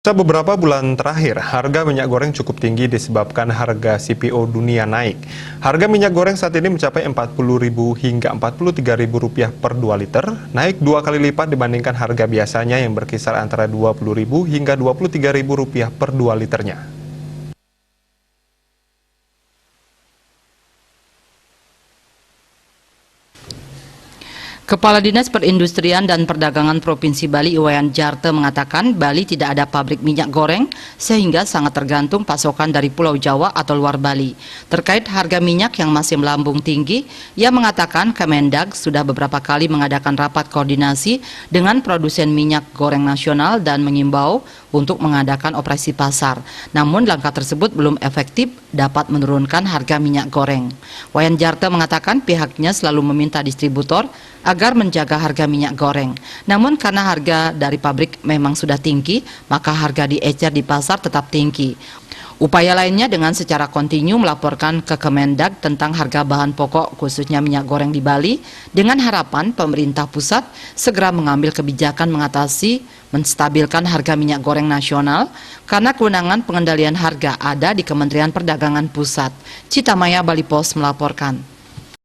Beberapa bulan terakhir, harga minyak goreng cukup tinggi disebabkan harga CPO dunia naik. Harga minyak goreng saat ini mencapai Rp40.000 hingga Rp43.000 per 2 liter, naik 2 kali lipat dibandingkan harga biasanya yang berkisar antara Rp20.000 hingga Rp23.000 per 2 liternya. Kepala Dinas Perindustrian dan Perdagangan Provinsi Bali Iwayan Jarte mengatakan Bali tidak ada pabrik minyak goreng sehingga sangat tergantung pasokan dari Pulau Jawa atau luar Bali. Terkait harga minyak yang masih melambung tinggi, ia mengatakan Kemendag sudah beberapa kali mengadakan rapat koordinasi dengan produsen minyak goreng nasional dan mengimbau untuk mengadakan operasi pasar. Namun langkah tersebut belum efektif dapat menurunkan harga minyak goreng. Wayan Jarte mengatakan pihaknya selalu meminta distributor agar menjaga harga minyak goreng. Namun karena harga dari pabrik memang sudah tinggi, maka harga diecer di pasar tetap tinggi. Upaya lainnya dengan secara kontinu melaporkan ke Kemendag tentang harga bahan pokok khususnya minyak goreng di Bali dengan harapan pemerintah pusat segera mengambil kebijakan mengatasi menstabilkan harga minyak goreng nasional karena kewenangan pengendalian harga ada di Kementerian Perdagangan Pusat. Citamaya Bali Pos melaporkan.